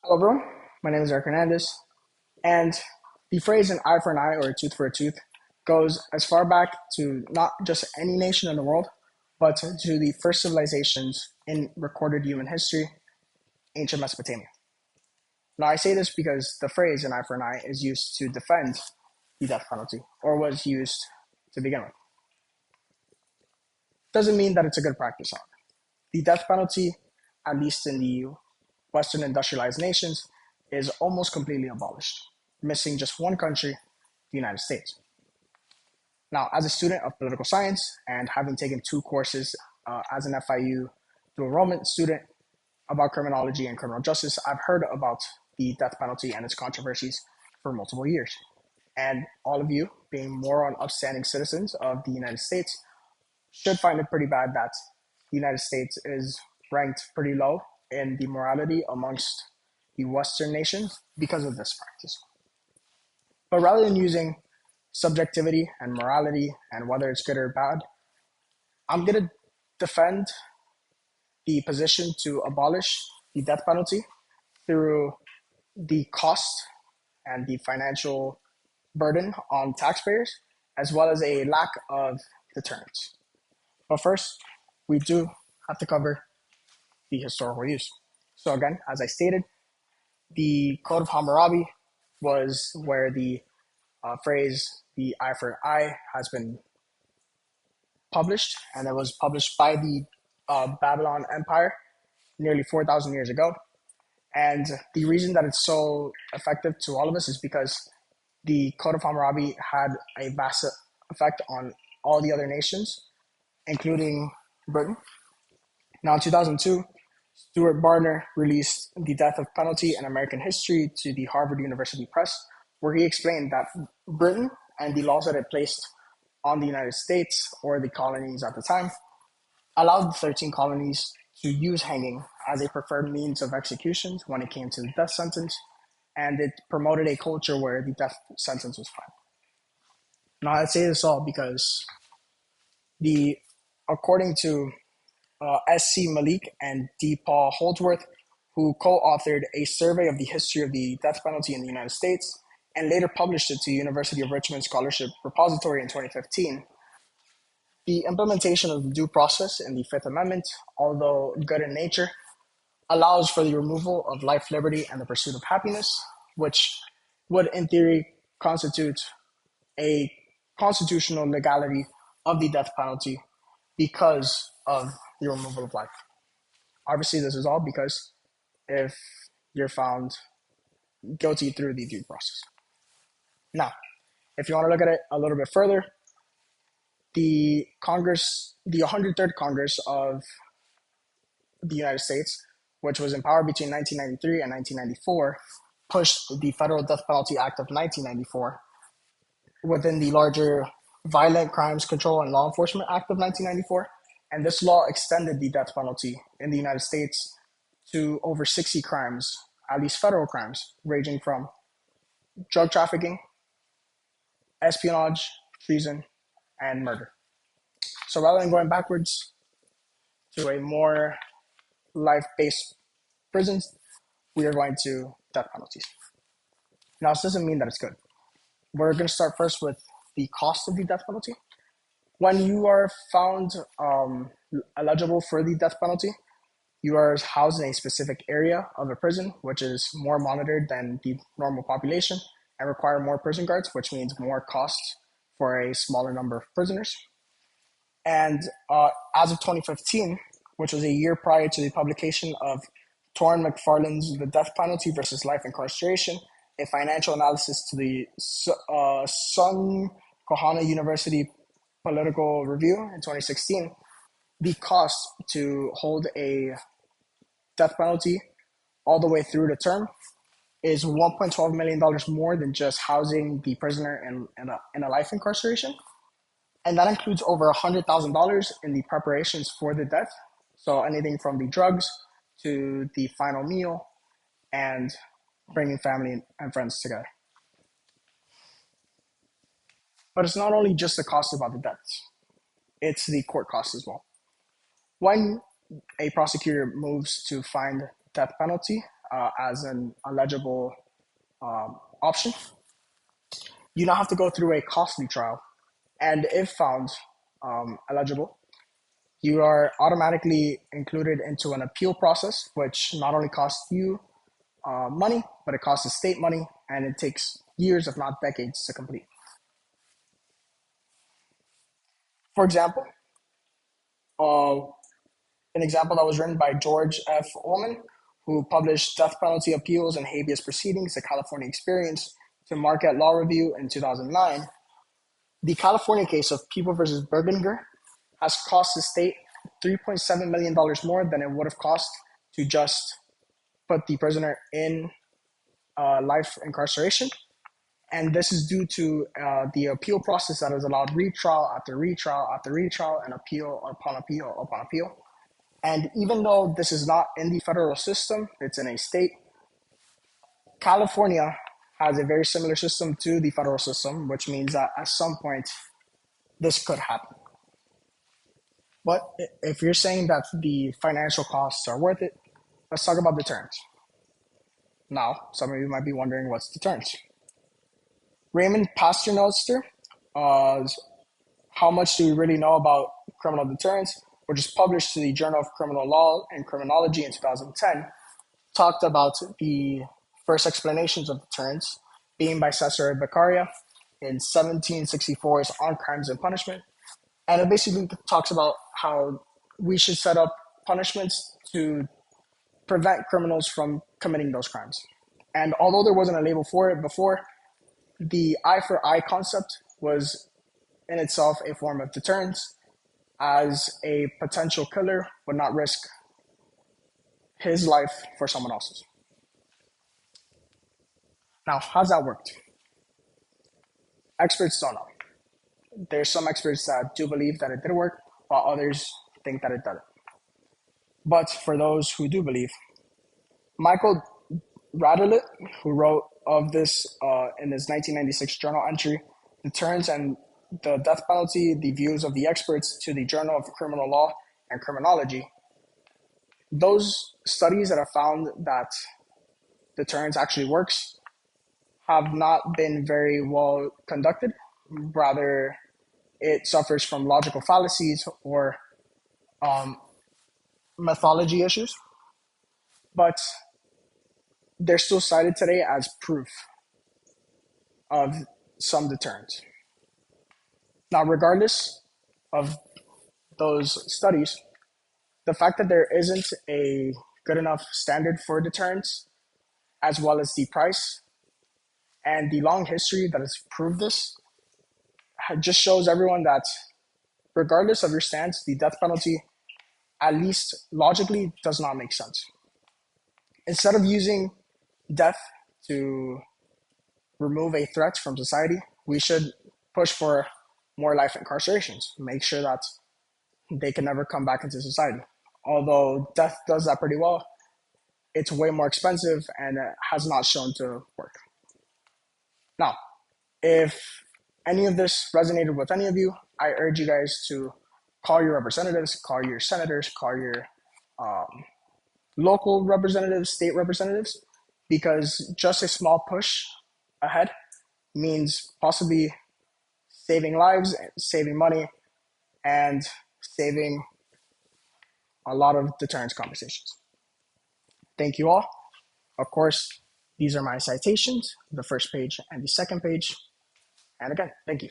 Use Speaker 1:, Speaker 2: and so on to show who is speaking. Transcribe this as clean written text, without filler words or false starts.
Speaker 1: Hello, everyone. My name is Hernandez, and the phrase "an eye for an eye" or "a tooth for a tooth" goes as far back to not just any nation in the world, but to the first civilizations in recorded human history, ancient Mesopotamia. Now, I say this because the phrase "an eye for an eye" is used to defend the death penalty, or was used to begin with. Doesn't mean that it's a good practice. However, the death penalty, at least in the Western industrialized nations, is almost completely abolished, missing just one country, the United States. Now, as a student of political science and having taken two courses as an FIU dual enrollment student about criminology and criminal justice, I've heard about the death penalty and its controversies for multiple years. And all of you, being moral and upstanding citizens of the United States, should find it pretty bad that the United States is ranked pretty low in the morality amongst the Western nations because of this practice. But rather than using subjectivity and morality and whether it's good or bad, I'm going to defend the position to abolish the death penalty through the cost and the financial burden on taxpayers, as well as a lack of deterrence. But first, we do have to cover the historical use. So again, as I stated, the Code of Hammurabi was where the phrase "the eye for an eye" has been published, and it was published by the Babylon Empire nearly 4,000 years ago. And the reason that it's so effective to all of us is because the Code of Hammurabi had a vast effect on all the other nations, including Britain. Now, in 2002, Stuart Barner released The Death of Penalty in American History to the Harvard University Press, where he explained that Britain and the laws that it placed on the United States, or the colonies at the time, allowed the 13 colonies to use hanging as a preferred means of executions when it came to the death sentence, and it promoted a culture where the death sentence was fine. Now, I say this all because according to S.C. Malik and D. Paul Holdsworth, who co-authored a survey of the history of the death penalty in the United States and later published it to University of Richmond Scholarship Repository in 2015. The implementation of the due process in the Fifth Amendment, although good in nature, allows for the removal of life, liberty, and the pursuit of happiness, which would, in theory, constitute a constitutional legality of the death penalty because of the removal of life. Obviously, this is all because if you're found guilty through the due process. Now, if you want to look at it a little bit further, the 103rd Congress of the United States, which was in power between 1993 and 1994, pushed the Federal Death Penalty Act of 1994 within the larger Violent Crimes Control and Law Enforcement Act of 1994. And this law extended the death penalty in the United States to over 60 crimes, at least federal crimes, ranging from drug trafficking, espionage, treason, and murder. So rather than going backwards to a more life-based prisons, we are going to death penalties. Now, this doesn't mean that it's good. We're going to start first with the cost of the death penalty. When you are found eligible for the death penalty, you are housed in a specific area of a prison, which is more monitored than the normal population and require more prison guards, which means more costs for a smaller number of prisoners. And as of 2015, which was a year prior to the publication of Torrin McFarlane's The Death Penalty versus Life Incarceration, a financial analysis to the Sun Kohana University Political Review in 2016, the cost to hold a death penalty all the way through the term is $1.12 million more than just housing the prisoner in a life incarceration. And that includes over $100,000 in the preparations for the death. So anything from the drugs to the final meal and bringing family and friends together. But it's not only just the cost about the deaths, it's the court costs as well. When a prosecutor moves to find death penalty as an eligible option, you now have to go through a costly trial. And if found eligible, you are automatically included into an appeal process, which not only costs you money, but it costs the state money, and it takes years, if not decades, to complete. For example, uh, an example that was written by George F. Ullman, who published Death Penalty Appeals and Habeas Proceedings, the California Experience, to Marquette Law Review in 2009. The California case of People versus Bergenger has cost the state $3.7 million more than it would have cost to just put the prisoner in life incarceration. And this is due to the appeal process that has allowed retrial after retrial after retrial and appeal upon appeal upon appeal. And even though this is not in the federal system, it's in a state, California has a very similar system to the federal system, which means that at some point this could happen. But if you're saying that the financial costs are worth it, let's talk about deterrence. Now, some of you might be wondering what's deterrence. Raymond Pasternoster, How Much Do We Really Know About Criminal Deterrence, which is published to the Journal of Criminal Law and Criminology in 2010, talked about the first explanations of deterrence being by Cesare Beccaria in 1764's On Crimes and Punishment. And it basically talks about how we should set up punishments to prevent criminals from committing those crimes. And although there wasn't a label for it before, the eye for eye concept was in itself a form of deterrence, as a potential killer would not risk his life for someone else's. Now, how's that worked? Experts don't know. There's some experts that do believe that it did work, while others think that it doesn't. But for those who do believe, Michael Radelet, who wrote of this in his 1996 journal entry, Deterrence and the Death Penalty, the Views of the Experts, to the Journal of Criminal Law and Criminology, those studies that have found that deterrence actually works have not been very well conducted. Rather, it suffers from logical fallacies or methodology issues, but they're still cited today as proof of some deterrence. Now, regardless of those studies, the fact that there isn't a good enough standard for deterrence, as well as the price and the long history that has proved this, just shows everyone that regardless of your stance, the death penalty, at least logically, does not make sense. Instead of using death to remove a threat from society, we should push for more life incarcerations, make sure that they can never come back into society. Although death does that pretty well, it's way more expensive and it has not shown to work. Now, if any of this resonated with any of you, I urge you guys to call your representatives, call your senators, call your local representatives, state representatives, because just a small push ahead means possibly saving lives, saving money, and saving a lot of deterrence conversations. Thank you all. Of course, these are my citations, the first page and the second page. And again, thank you.